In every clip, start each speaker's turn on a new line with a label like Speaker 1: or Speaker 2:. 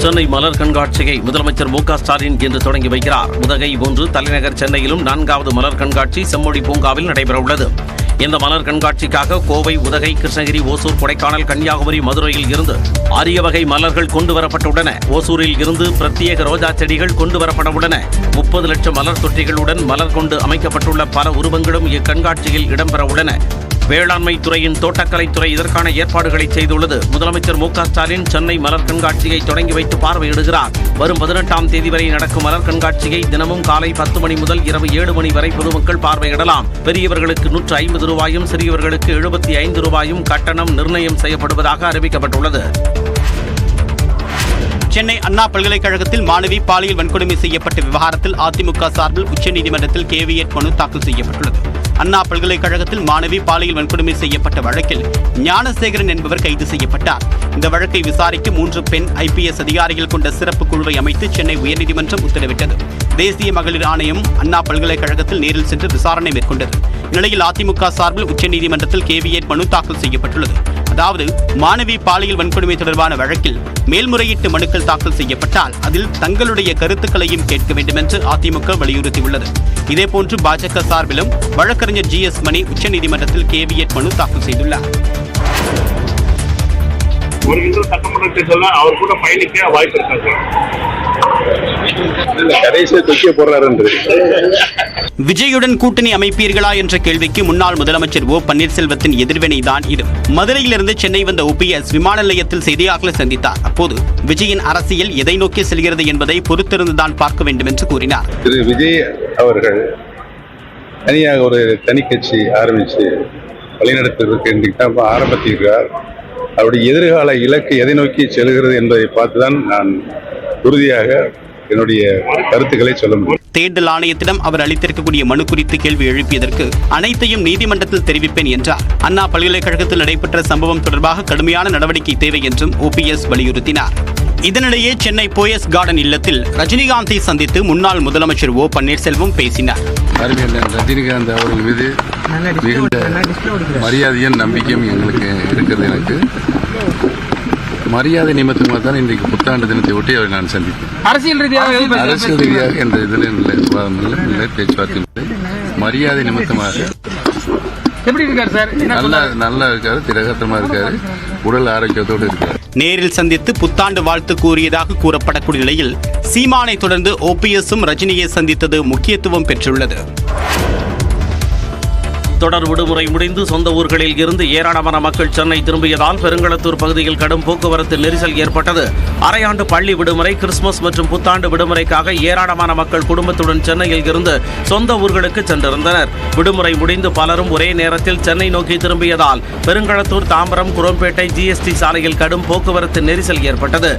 Speaker 1: சென்னை மலர் கண்காட்சியை முதலமைச்சர் மு க ஸ்டாலின் இன்று தொடங்கி வைக்கிறார். உதகை போன்று தலைநகர் சென்னையிலும் 4வது மலர் கண்காட்சி செம்மொழி பூங்காவில் நடைபெறவுள்ளது. இந்த மலர் கண்காட்சிக்காக கோவை, உதகை, கிருஷ்ணகிரி, ஓசூர், கொடைக்கானல், கன்னியாகுமரி, மதுரையில் இருந்து அரிய வகை மலர்கள் கொண்டு வரப்பட்டுள்ளன. ஓசூரில் இருந்து பிரத்யேக ரோஜா செடிகள் கொண்டு வரப்பட உள்ளன. 30 லட்சம் மலர் தொட்டிகளுடன் மலர் கொண்டு அமைக்கப்பட்டுள்ள பல உருவங்களும் இக்கண்காட்சியில் இடம்பெற உள்ளன. வேளாண்மை துறையின் தோட்டக்கலைத்துறை இதற்கான ஏற்பாடுகளை செய்துள்ளது. முதலமைச்சர் மு க ஸ்டாலின் சென்னை மலர் கண்காட்சியை தொடங்கி வைத்து பார்வையிடுகிறார். வரும் 18ஆம் தேதி வரை நடக்கும் மலர் கண்காட்சியை தினமும் காலை 10 மணி முதல் இரவு 7 மணி வரை பொதுமக்கள் பார்வையிடலாம். பெரியவர்களுக்கு 150 ரூபாயும், சிறியவர்களுக்கு 75 ரூபாயும் கட்டணம் நிர்ணயம் செய்யப்படுவதாக அறிவிக்கப்பட்டுள்ளது.
Speaker 2: சென்னை அண்ணா பல்கலைக்கழகத்தில் மாணவி பாலியல் வன்கொடுமை செய்யப்பட்ட விவகாரத்தில் அதிமுக சார்பில் உச்சநீதிமன்றத்தில் கேவியட் மனு தாக்கல் செய்யப்பட்டுள்ளது. அண்ணா பல்கலைக்கழகத்தில் மாணவி பாலியல் வன்கொடுமை செய்யப்பட்ட வழக்கில் ஞானசேகரன் என்பவர் கைது செய்யப்பட்டார். இந்த வழக்கை விசாரிக்க 3 பெண் IPS அதிகாரிகள் கொண்ட சிறப்பு குழுவை அமைத்து சென்னை உயர்நீதிமன்றம் உத்தரவிட்டது. தேசிய மகளிர் ஆணையம் அண்ணா பல்கலைக்கழகத்தில் நேரில் சென்று விசாரணை மேற்கொண்டது. இந்நிலையில் அதிமுக சார்பில் உச்சநீதிமன்றத்தில் கேவியட் மனு தாக்கல் செய்யப்பட்டுள்ளது. அதாவது, மாணவி பாலியல் வன்கொடுமை தொடர்பான வழக்கில் மேல்முறையீட்டு மனுக்கள் தாக்கல் செய்யப்பட்டால் அதில் தங்களுடைய கருத்துக்களையும் கேட்க வேண்டும் என்று அதிமுக வலியுறுத்தியுள்ளது. இதேபோன்று பாஜக சார்பிலும் வழக்கறிஞர் GS மணி உச்சநீதிமன்றத்தில் கேவியட் மனு தாக்கல் செய்துள்ளார்.
Speaker 3: அவர் கூட பயணிக்க வாய்ப்பு இருக்காது.
Speaker 2: விஜயுடன் கூட்டணி அமைப்பீர்களா என்ற கேள்விக்கு முன்னாள் முதலமைச்சர் ஓ பன்னீர்செல்வத்தின் எதிர்வினைதான் இது. மதுரையிலிருந்து சென்னை வந்த OPS விமான நிலையத்தில் செய்தியாளர்களை சந்தித்தார். அப்போது விஜயின் அரசியல் எதை நோக்கி செல்கிறது என்பதை பொறுத்திருந்துதான் பார்க்க வேண்டும் என்று கூறினார்.
Speaker 4: திரு விஜய் அவர்கள் தனியாக ஒரு தனி கட்சி ஆரம்பித்து வழிநடத்துவதற்கு ஆரம்பித்திருக்கிறார். அவருடைய எதிர்கால இலக்கு எதை நோக்கி செல்கிறது என்பதை பார்த்துதான் நான் உறுதியாக என்னுடைய கருத்துக்களை சொல்ல முடியும்.
Speaker 2: தேர்தல் ஆணையத்திடம் அவர் அளித்திருக்கக்கூடிய மனு குறித்து கேள்வி எழுப்பியதற்கு அனைத்தையும் நீதிமன்றத்தில் தெரிவிப்பேன் என்றார். அண்ணா பல்கலைக்கழகத்தில் நடைபெற்ற சம்பவம் தொடர்பாக கடுமையான நடவடிக்கை தேவை என்றும் OPS வலியுறுத்தினார். இதனிடையே சென்னை போயஸ் கார்டன் இல்லத்தில் ரஜினிகாந்தை சந்தித்து முன்னாள் முதலமைச்சர் ஓ பன்னீர்செல்வம் பேசினார்.
Speaker 4: ரஜினிகாந்த் அவர்கள் மீது மிகுந்த மரியாதையும் நம்பிக்கையும் எங்களுக்கு இருக்கிறது. எனக்கு மரியாதை நிமித்தமாக தான் இன்றைக்கு புத்தாண்டு தினத்தை ஒட்டி அவரை நான் சந்திப்பேன்.
Speaker 5: அரசியல் ரீதியாக
Speaker 4: என்ற இதில் விவாதம் இல்லை, பேச்சுவார்த்தை இல்லை. மரியாதை நிமித்தமாக
Speaker 5: எப்படி இருக்காரு சார்?
Speaker 4: நல்லா இருக்காரு, திரகத்தமா இருக்காரு, உடல் ஆரோக்கியத்தோடு இருக்காரு.
Speaker 2: நேரில் சந்தித்து புத்தாண்டு வாழ்த்து கூறியதாக கூறப்படக்கூடிய நிலையில் சீமானை தொடர்ந்து OPSம் ரஜினியை சந்தித்தது முக்கியத்துவம் பெற்றுள்ளது.
Speaker 1: தொடர் விடுமுறை முடிந்து சொந்த ஊர்களில் இருந்து ஏராளமான மக்கள் சென்னை திரும்பியதால் பெருங்களத்தூர் பகுதியில் கடும் போக்குவரத்து நெரிசல் ஏற்பட்டது. அரையாண்டு பள்ளி விடுமுறை, கிறிஸ்துமஸ் மற்றும் புத்தாண்டு விடுமுறைக்காக ஏராளமான மக்கள் குடும்பத்துடன் சென்னையில் இருந்து சொந்த ஊர்களுக்கு சென்றிருந்தனர். விடுமுறை முடிந்து பலரும் ஒரே நேரத்தில் சென்னை நோக்கி திரும்பியதால் பெருங்களத்தூர், தாம்பரம், குரோம்பேட்டை GST சாலையில் கடும் போக்குவரத்து நெரிசல் ஏற்பட்டது.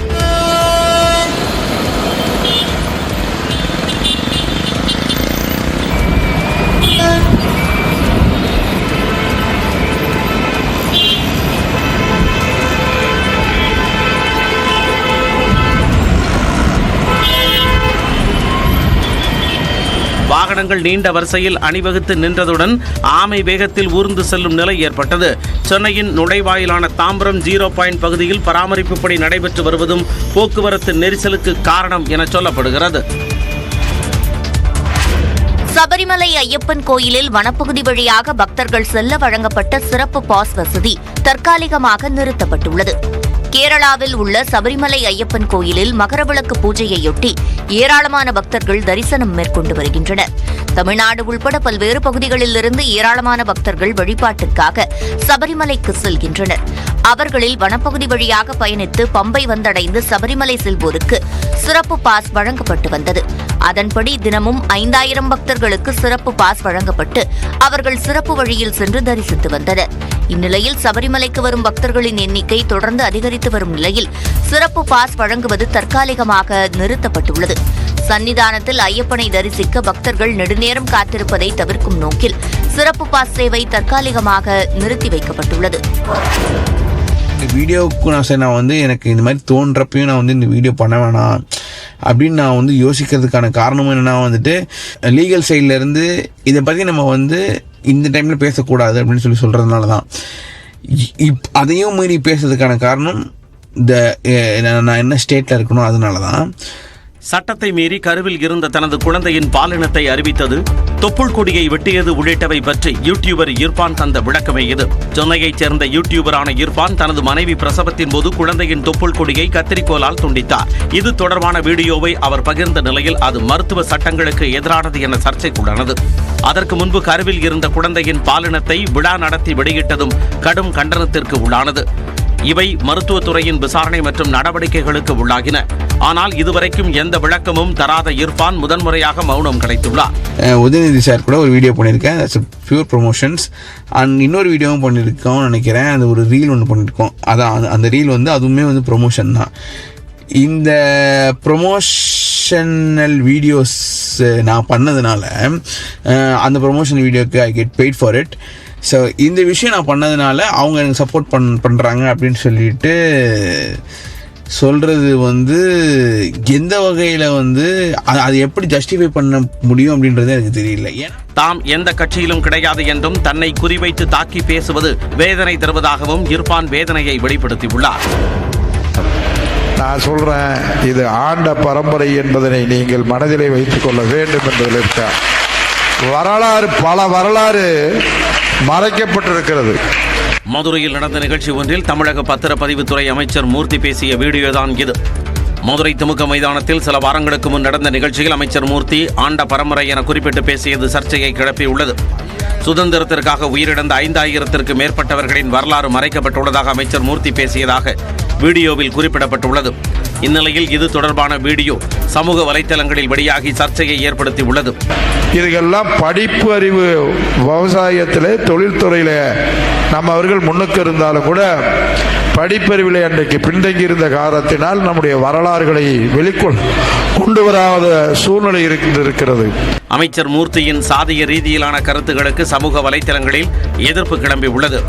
Speaker 1: வாகனங்கள் நீண்ட வரிசையில் அணிவகுத்து நின்றதுடன் ஆமை வேகத்தில் ஊர்ந்து செல்லும் நிலை ஏற்பட்டது. சென்னையின் நுழைவாயிலான தாம்பரம் 0 பாயிண்ட் பகுதியில் பராமரிப்பு பணி நடைபெற்று வருவதும் போக்குவரத்து நெரிசலுக்கு காரணம் என சொல்லப்படுகிறது.
Speaker 6: சபரிமலை ஐயப்பன் கோயிலில் வனப்பகுதி வழியாக பக்தர்கள் செல்ல வழங்கப்பட்ட சிறப்பு பாஸ் வசதி தற்காலிகமாக நிறுத்தப்பட்டுள்ளது. கேரளாவில் உள்ள சபரிமலை ஐயப்பன் கோயிலில் மகரவிளக்கு பூஜையையொட்டி ஏராளமான பக்தர்கள் தரிசனம் மேற்கொண்டு வருகின்றனர். தமிழ்நாடு உள்பட பல்வேறு பகுதிகளிலிருந்து ஏராளமான பக்தர்கள் வழிபாட்டுக்காக சபரிமலைக்கு செல்கின்றனர். அவர்களில் வனப்பகுதி வழியாக பயணித்து பம்பை வந்தடைந்து சபரிமலை செல்வோருக்கு சிறப்பு பாஸ் வழங்கப்பட்டு வந்தது. அதன்படி தினமும் 5000 பக்தர்களுக்கு சிறப்பு பாஸ் வழங்கப்பட்டு அவர்கள் சிறப்பு வழியில் சென்று தரிசித்து வந்தனர். இந்நிலையில் சபரிமலைக்கு வரும் பக்தர்களின் எண்ணிக்கை தொடர்ந்து அதிகரித்து வரும் நிலையில் சிறப்பு பாஸ் வழங்குவது தற்காலிகமாக நிறுத்தப்பட்டுள்ளது. சன்னிதானத்தில் ஐயப்பனை தரிசிக்க பக்தர்கள் நெடுநேரம் காத்திருப்பதை தவிர்க்கும் நோக்கில் சிறப்பு பாஸ் சேவை தற்காலிகமாக நிறுத்தி வைக்கப்பட்டுள்ளது.
Speaker 7: வீடியோவுக்கு நான் எனக்கு இந்த மாதிரி தோன்றப்பையும் நான் இந்த வீடியோ பண்ண வேணாம் அப்படின்னு நான் யோசிக்கிறதுக்கான காரணமும் என்னன்னா லீகல் சைட்ல இருந்து இதை பற்றி நம்ம இந்த டைமில் பேசக்கூடாது அப்படின்னு சொல்கிறதுனால தான். அதையும் மீறி பேசுறதுக்கான காரணம் நான் என்ன ஸ்டேட்டில் இருக்கணும், அதனால தான்.
Speaker 1: சட்டத்தை மீறி கருவில் இருந்த தனது குழந்தையின் பாலினத்தை அறிவித்தது, தொப்புள் கொடியை வெட்டியது உள்ளிட்டவை பற்றி யூடியூபர் இர்ஃபான் தந்த விளக்கமே இது. சென்னையைச் சேர்ந்த யூடியூபரான இர்ஃபான் தனது மனைவி பிரசவத்தின் போது குழந்தையின் தொப்புள் கொடியை கத்திரிக்கோலால் துண்டித்தார். இது தொடர்பான வீடியோவை அவர் பகிர்ந்த நிலையில் அது மருத்துவ சட்டங்களுக்கு எதிரானது என சர்ச்சைக்குள்ளானது. அதற்கு முன்பு கருவில் இருந்த குழந்தையின் பாலினத்தை விழா நடத்தி வெளியிட்டதும் கடும் கண்டனத்திற்கு உள்ளானது. இவை மருத்துவத்துறையின் விசாரணை மற்றும் நடவடிக்கைகளுக்கு உள்ளாகின. ஆனால் இதுவரைக்கும் எந்த விளக்கமும் தராத இர்ஃபான் முதன்முறையாக மௌனம் கிடைத்துள்ளார்.
Speaker 7: உதயநிதி சார் கூட ஒரு வீடியோ பண்ணியிருக்கேன், பியூர் ப்ரொமோஷன்ஸ். அண்ட் இன்னொரு வீடியோவும் பண்ணியிருக்கோம் நினைக்கிறேன், அது ஒரு ரீல் ஒன்று பண்ணியிருக்கோம். அதான் அந்த ரீல் அதுவுமே ப்ரொமோஷன் தான். இந்த ப்ரொமோஷனல் வீடியோஸ் நான் பண்ணதுனால அந்த ப்ரொமோஷனல் வீடியோக்கு I get paid for it. So இந்த விஷயம் நான் பண்ணதுனால அவங்க எனக்கு சப்போர்ட் பண்ணுறாங்க அப்படின்னு சொல்லிட்டு சொல்கிறது எந்த வகையில் அது எப்படி ஜஸ்டிஃபை பண்ண முடியும் அப்படின்றது எனக்கு தெரியல. ஏன்னா
Speaker 1: தாம் எந்த கட்சியிலும் கிடையாது என்றும் தன்னை குறிவைத்து தாக்கி பேசுவது வேதனை தருவதாகவும் இர்ஃபான் வேதனையை வெளிப்படுத்தியுள்ளார்.
Speaker 3: நான் சொல்கிறேன், இது ஆண்ட பரம்பரை என்பதனை நீங்கள் மனதிலே வைத்துக் கொள்ள வேண்டும் என்பதில் இருக்க பல வரலாறு மறைக்கப்பட்டிருக்கிறது.
Speaker 1: மதுரையில் நடந்த நிகழ்ச்சி ஒன்றில் தமிழக பத்திரப்பதிவுத்துறை அமைச்சர் மூர்த்தி பேசிய வீடியோதான் இது. மதுரை திமுக மைதானத்தில் சில வாரங்களுக்கு முன் நடந்த நிகழ்ச்சியில் அமைச்சர் மூர்த்தி ஆண்ட பரம்பரை என குறிப்பிட்டு பேசியது சர்ச்சையை கிளப்பியுள்ளது. சுதந்திரத்திற்காக உயிரிழந்த 5000த்திற்கு மேற்பட்டவர்களின் வரலாறு மறைக்கப்பட்டுள்ளதாக அமைச்சர் மூர்த்தி பேசியதாக வீடியோவில் குறிப்பிடப்பட்டுள்ளது. இந்நிலையில் இது தொடர்பான வீடியோ சமூக வலைதளங்களில் வெளியாகி சர்ச்சையை ஏற்படுத்தியுள்ளது.
Speaker 3: இதுக்கெல்லாம் படிப்பு அறிவு விவசாயத்தில் தொழில்துறையில் நம்ம அவர்கள் முன்னுக்கு இருந்தாலும் கூட படிப்பறிவில் அன்றைக்கு பின்தங்கி இருந்த காரணத்தினால் நம்முடைய வரலாறுகளை கொண்டு வராத சூழ்நிலை இருக்கிறது.
Speaker 1: அமைச்சர் மூர்த்தியின் சாதிய ரீதியிலான கருத்துக்களுக்கு சமூக வலைதளங்களில் எதிர்ப்பு கிளம்பியுள்ளது.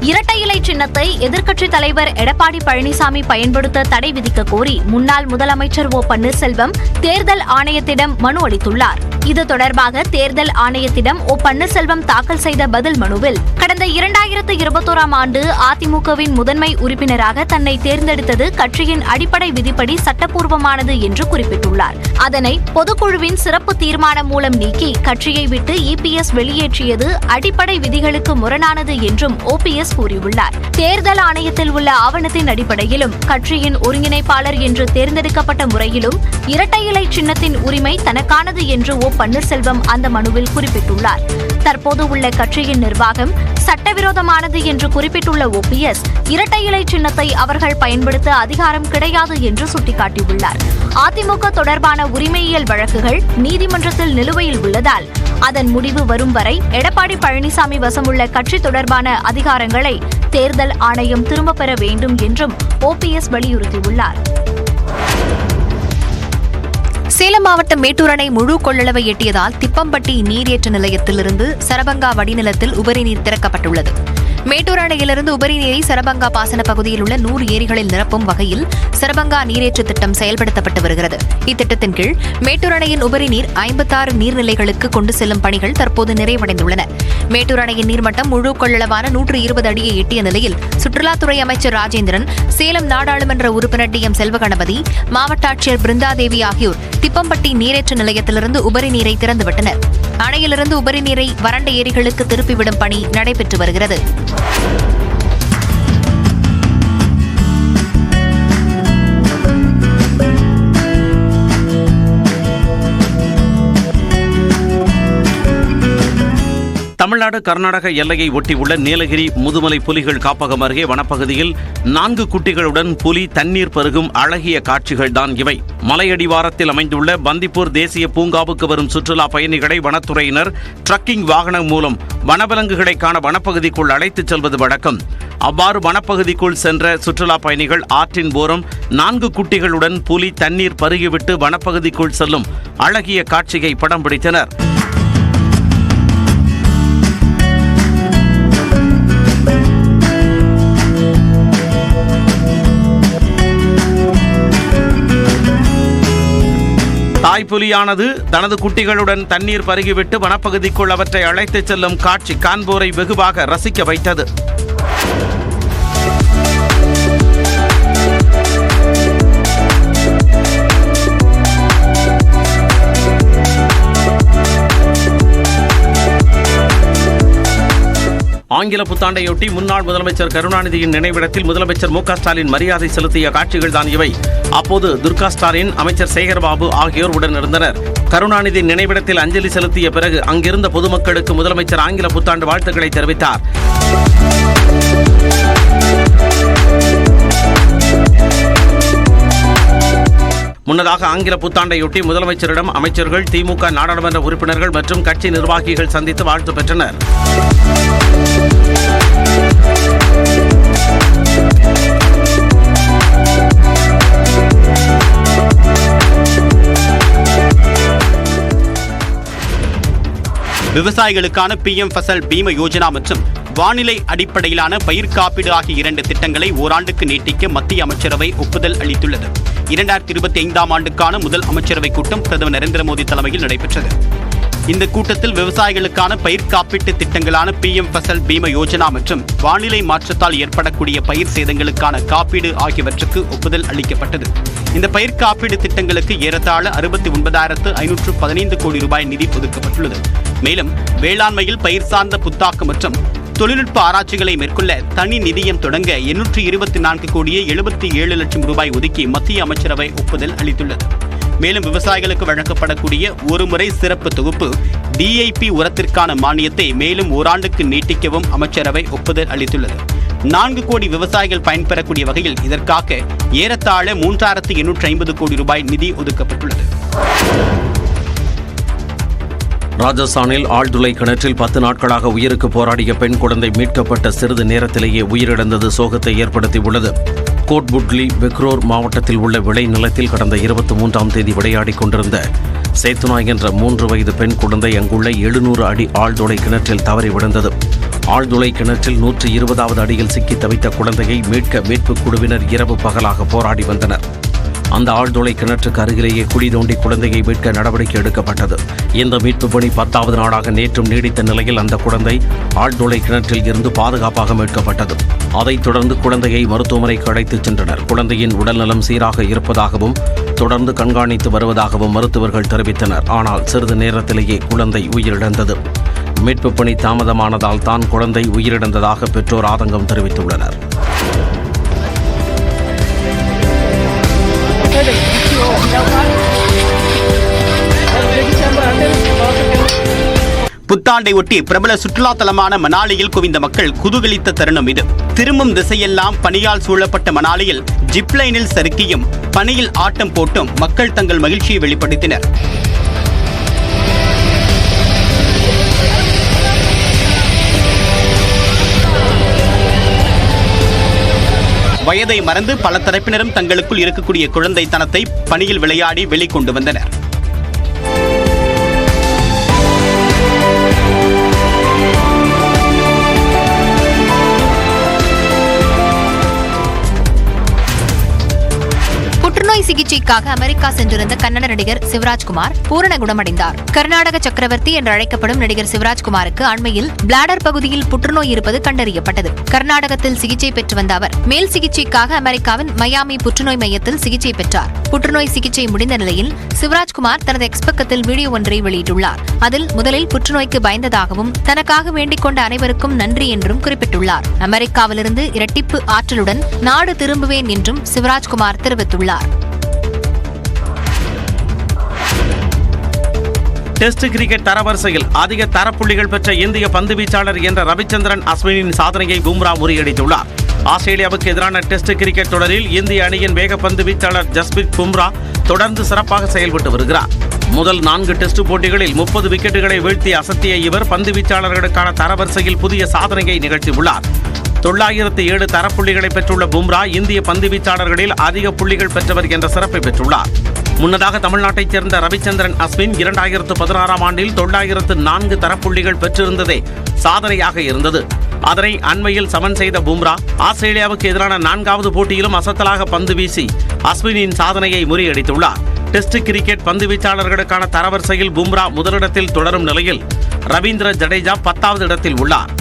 Speaker 8: இரட்டை இலை சின்னத்தை எதிர்க்கட்சித் தலைவர் எடப்பாடி பழனிசாமி பயன்படுத்த தடை விதிக்க கோரி முன்னாள் முதலமைச்சர் ஓ பன்னீர்செல்வம் தேர்தல் ஆணையத்திடம் மனு அளித்துள்ளார். இது தொடர்பாக தேர்தல் ஆணையத்திடம் ஓ பன்னீர்செல்வம் தாக்கல் செய்த பதில் மனுவில் கடந்த 2021ஆம் ஆண்டு அதிமுகவின் முதன்மை உறுப்பினராக தன்னை தேர்ந்தெடுத்தது கட்சியின் அடிப்படை விதிப்படி சட்டப்பூர்வமானது என்று குறிப்பிட்டுள்ளார். அதனை பொதுக்குழுவின் சிறப்பு தீர்மானம் மூலம் நீக்கி கட்சியை விட்டு இபிஎஸ் வெளியேற்றியது அடிப்படை விதிகளுக்கு முரணானது என்றும் ஓபிஎஸ் கூறியுள்ளார். தேர்தல் ஆணையத்தில் உள்ள ஆவணத்தின் அடிப்படையிலும் கட்சியின் ஒருங்கிணைப்பாளர் என்று தேர்ந்தெடுக்கப்பட்ட முறையிலும் இரட்டை இலை சின்னத்தின் உரிமை தனக்கானது என்று ஓ பன்னீர்செல்வம் அந்த மனுவில் குறிப்பிட்டுள்ளார். தற்போது உள்ள கட்சியின் நிர்வாகம் சட்டவிரோதமானது என்று குறிப்பிட்டுள்ள ஓபிஎஸ் இரட்டை இலை சின்னத்தை அவர்கள் பயன்படுத்த அதிகாரம் கிடையாது என்று சுட்டிக்காட்டியுள்ளார். அதிமுக தொடர்பான உரிமையியல் வழக்குகள் நீதிமன்றத்தில் நிலுவையில் உள்ளதால் அதன் முடிவு வரும் வரை எடப்பாடி பழனிசாமி வசமுள்ள கட்சி தொடர்பான அதிகாரங்களை தேர்தல் ஆணையம் திரும்பப் பெற வேண்டும் என்றும் ஓபிஎஸ் வலியுறுத்தியுள்ளார்.
Speaker 9: சேலம் மாவட்டம் மேட்டூர் அணை முழு கொள்ளளவை எட்டியதால் திப்பம்பட்டி நீரேற்று நிலையத்திலிருந்து சரபங்கா வடிநிலத்தில் உபரி நீர் திறக்கப்பட்டுள்ளது. மேட்டூர் அணையிலிருந்து உபரி நீரை சரபங்கா பாசன பகுதியில் உள்ள 100 ஏரிகளில் நிரப்பும் வகையில் சரபங்கா நீரேற்று திட்டம் செயல்படுத்தப்பட்டு வருகிறது. இத்திட்டத்தின் கீழ் மேட்டூர் அணையின் உபரி நீர் 56 நீர்நிலைகளுக்கு கொண்டு செல்லும் பணிகள் தற்போது நிறைவடைந்துள்ளன. மேட்டூர் அணையின் நீர்மட்டம் முழு கொள்ளளவான 120 அடியை எட்டிய நிலையில் சுற்றுலாத்துறை அமைச்சர் ராஜேந்திரன், சேலம் நாடாளுமன்ற உறுப்பினர் டி.எம். செல்வகணபதி, மாவட்ட ஆட்சியர் பிருந்தாதேவி ஆகியோர் திப்பம்பட்டி நீரேற்று நிலையத்திலிருந்து உபரி நீரை திறந்துவிட்டனர். அணையிலிருந்து உபரி நீரை வறண்ட ஏரிகளுக்கு திருப்பிவிடும் பணி நடைபெற்று வருகிறது.
Speaker 1: தமிழ்நாடு கர்நாடக எல்லையை ஒட்டியுள்ள நீலகிரி முதுமலை புலிகள் காப்பகம் அருகே வனப்பகுதியில் 4 குட்டிகளுடன் புலி தண்ணீர் பருகும் அழகிய காட்சிகள் தான் இவை. மலையடிவாரத்தில் அமைந்துள்ள பந்திப்பூர் தேசிய பூங்காவுக்கு வரும் சுற்றுலா பயணிகளை வனத்துறையினர் ட்ரக்கிங் வாகனம் மூலம் வனவிலங்குகளை காண வனப்பகுதிக்குள் அழைத்துச் செல்வது வழக்கம். அவ்வாறு வனப்பகுதிக்குள் சென்ற சுற்றுலா பயணிகள் ஆற்றின் ஓரம் 4 குட்டிகளுடன் புலி தண்ணீர் பருகிவிட்டு வனப்பகுதிக்குள் செல்லும் அழகிய காட்சியை படம் பிடித்தனர். தாய்ப்புலியானது தனது குட்டிகளுடன் தண்ணீர் பருகிவிட்டு வனப்பகுதிக்குள் அவற்றை அழைத்துச் செல்லும் காட்சி காண்போரை வெகுவாக ரசிக்க வைத்தது. ஆங்கில புத்தாண்டையொட்டி முன்னாள் முதலமைச்சர் கருணாநிதியின் நினைவிடத்தில் முதலமைச்சர் மு.க. ஸ்டாலின் மரியாதை செலுத்திய காட்சிகள்தான் இவை. அப்போது துர்கா ஸ்டாலின், அமைச்சர் சேகர்பாபு ஆகியோர் உடனிருந்தனர். கருணாநிதி நினைவிடத்தில் அஞ்சலி செலுத்திய பிறகு அங்கிருந்த பொதுமக்களுக்கு முதலமைச்சர் ஆங்கில புத்தாண்டு வாழ்த்துக்களை தெரிவித்தார். முன்னதாக ஆங்கில புத்தாண்டையொட்டி முதலமைச்சரிடம் அமைச்சர்கள், திமுக நாடாளுமன்ற உறுப்பினர்கள் மற்றும் கட்சி நிர்வாகிகள் சந்தித்து வாழ்த்து பெற்றனர்.
Speaker 2: விவசாயிகளுக்கான PM ஃபசல் பீம யோஜனா மற்றும் வானிலை அடிப்படையிலான பயிர் காப்பீடு ஆகிய 2 திட்டங்களை ஓராண்டுக்கு நீட்டிக்க மத்திய அமைச்சரவை ஒப்புதல் அளித்துள்ளது. 2025ஆம் ஆண்டுக்கான முதல் அமைச்சரவை கூட்டம் பிரதமர் நரேந்திர மோடி தலைமையில் நடைபெற்றது. இந்த கூட்டத்தில் விவசாயிகளுக்கான பயிர் காப்பீட்டு திட்டங்களான PM ஃபசல் பீம யோஜனா மற்றும் வானிலை மாற்றத்தால் ஏற்படக்கூடிய பயிர் சேதங்களுக்கான காப்பீடு ஆகியவற்றுக்கு ஒப்புதல் அளிக்கப்பட்டது. இந்த பயிர் காப்பீடு திட்டங்களுக்கு ஏறத்தாழ 69,515 கோடி ரூபாய் நிதி ஒதுக்கப்பட்டுள்ளது. மேலும் வேளாண்மையில் பயிர் சார்ந்த புத்தாக்கம் மற்றும் தொழில்நுட்ப ஆராய்ச்சிகளை மேற்கொள்ள தனி நிதியம் தொடங்க 824 கோடியே 77 லட்சம் ரூபாய் ஒதுக்கி மத்திய அமைச்சரவை ஒப்புதல் அளித்துள்ளது. மேலும் விவசாயிகளுக்கு வழங்கப்படக்கூடிய ஒருமுறை சிறப்பு தொகுப்பு DIP உரத்திற்கான மானியத்தை மேலும் ஓராண்டுக்கு நீட்டிக்கவும் அமைச்சரவை ஒப்புதல் அளித்துள்ளது. 4 கோடி விவசாயிகள் பயன்பெறக்கூடிய வகையில் இதற்காக ஏறத்தாழ 3,850 கோடி ரூபாய் நிதி ஒதுக்கப்பட்டுள்ளது.
Speaker 1: ராஜஸ்தானில் ஆழ்துளை கிணற்றில் 10 நாட்களாக உயிருக்கு போராடிய பெண் குழந்தை மீட்கப்பட்ட சிறிது நேரத்திலேயே உயிரிழந்தது சோகத்தை ஏற்படுத்தியுள்ளது. கோட்புட்லி பெக்ரோர் மாவட்டத்தில் உள்ள விளை நிலத்தில் கடந்த 23ஆம் தேதி விளையாடிக் கொண்டிருந்த சேத்துனா என்ற 3 வயது பெண் குழந்தை அங்குள்ள 700 அடி ஆழ்துளை கிணற்றில் தவறி விழுந்தது. ஆழ்துளை கிணற்றில் 120வது அடியில் சிக்கி தவித்த குழந்தையை மீட்க மீட்புக் குழுவினர் இரவு பகலாக போராடி வந்தனர். அந்த ஆழ்துளை கிணற்றுக்கு அருகிலேயே குழி தோண்டி குழந்தையை மீட்க நடவடிக்கை எடுக்கப்பட்டது. இந்த மீட்பு பணி 10வது நாளாக நேற்றும் நீடித்த நிலையில் அந்த குழந்தை ஆழ்துளை கிணற்றில் இருந்து பாதுகாப்பாக மீட்கப்பட்டது. அதைத் தொடர்ந்து குழந்தையை மருத்துவமனைக்கு அழைத்துச் சென்றனர். குழந்தையின் உடல்நலம் சீராக இருப்பதாகவும் தொடர்ந்து கண்காணித்து வருவதாகவும் மருத்துவர்கள் தெரிவித்தனர். ஆனால் சிறிது நேரத்திலேயே குழந்தை உயிரிழந்தது. மீட்பு பணி தாமதமானதால் தான் குழந்தை உயிரிழந்ததாக பெற்றோர் ஆதங்கம் தெரிவித்துள்ளனர்.
Speaker 2: புத்தாண்டை ஒட்டி பிரபல சுற்றுலா தலமான மணாலியில் குவிந்த மக்கள் குதூகலித்த தருணம் இது. திரும்பும் திசையெல்லாம் பனியால் சூழப்பட்ட மணாலியில் ஜிப்லைனில் சறுக்கியும் பனியில் ஆட்டம் போட்டும் மக்கள் தங்கள் மகிழ்ச்சியை வெளிப்படுத்தினர். வயதை மறந்து பல தரப்பினரும் தங்களுக்குள் இருக்கக்கூடிய குழந்தைத்தனத்தை பனியில் விளையாடி வெளிக்கொண்டு வந்தனர்.
Speaker 9: புற்றுநோய் சிகிச்சைக்காக அமெரிக்கா சென்றிருந்த கன்னட நடிகர் சிவராஜ்குமார் பூரண குணமடைந்தார். கர்நாடக சக்கரவர்த்தி என்று அழைக்கப்படும் நடிகர் சிவராஜ்குமாருக்கு அண்மையில் பிளாடர் பகுதியில் புற்றுநோய் இருப்பது கண்டறியப்பட்டது. கர்நாடகத்தில் சிகிச்சை பெற்று வந்த அவர் மேல் சிகிச்சைக்காக அமெரிக்காவின் மயாமி புற்றுநோய் மையத்தில் சிகிச்சை பெற்றார். புற்றுநோய் சிகிச்சை முடிந்த நிலையில் சிவராஜ்குமார் தனது எக்ஸ் பக்கத்தில் வீடியோ ஒன்றை வெளியிட்டுள்ளார். அதில் முதலில் புற்றுநோய்க்கு பயந்ததாகவும் தனக்காக வேண்டிக் கொண்ட அனைவருக்கும் நன்றி என்றும் குறிப்பிட்டுள்ளார். அமெரிக்காவிலிருந்து இரட்டிப்பு ஆற்றலுடன் நாடு திரும்புவேன் என்றும் சிவராஜ்குமார் தெரிவித்துள்ளார்.
Speaker 1: டெஸ்ட் கிரிக்கெட் தரவரிசையில் அதிக தரப்புள்ளிகள் பெற்ற இந்திய பந்து வீச்சாளர் என்ற ரவிச்சந்திரன் அஸ்வினின் சாதனையை பும்ரா முறியடித்துள்ளார். ஆஸ்திரேலியாவுக்கு எதிரான டெஸ்ட் கிரிக்கெட் தொடரில் இந்திய அணியின் வேக பந்து வீச்சாளர் ஜஸ்பிரித் பும்ரா தொடர்ந்து சிறப்பாக செயல்பட்டு வருகிறார். முதல் 4 டெஸ்ட் போட்டிகளில் 30 விக்கெட்டுகளை வீழ்த்தி அசத்திய இவர் பந்து வீச்சாளர்களுக்கான தரவரிசையில் புதிய சாதனையை நிகழ்த்தியுள்ளார். 907 தரப்புள்ளிகளை பெற்றுள்ள பும்ரா இந்திய பந்து வீச்சாளர்களில் அதிக புள்ளிகள் பெற்றவர் என்ற சிறப்பை பெற்றுள்ளார். முன்னதாக தமிழ்நாட்டைச் சேர்ந்த ரவிச்சந்திரன் அஸ்வின் 2016ஆம் ஆண்டில் 904 தரப்புள்ளிகள் பெற்றிருந்ததே சாதனையாக இருந்தது. அதனை அண்மையில் சமன் செய்த பும்ரா ஆஸ்திரேலியாவுக்கு எதிரான 4வது போட்டியிலும் அசத்தலாக பந்து வீசி அஸ்வினின் சாதனையை முறியடித்துள்ளார். டெஸ்ட் கிரிக்கெட் பந்து வீச்சாளர்களுக்கான தரவரிசையில் பும்ரா முதலிடத்தில் தொடரும் நிலையில் ரவீந்திர ஜடேஜா 10வது இடத்தில் உள்ளார்.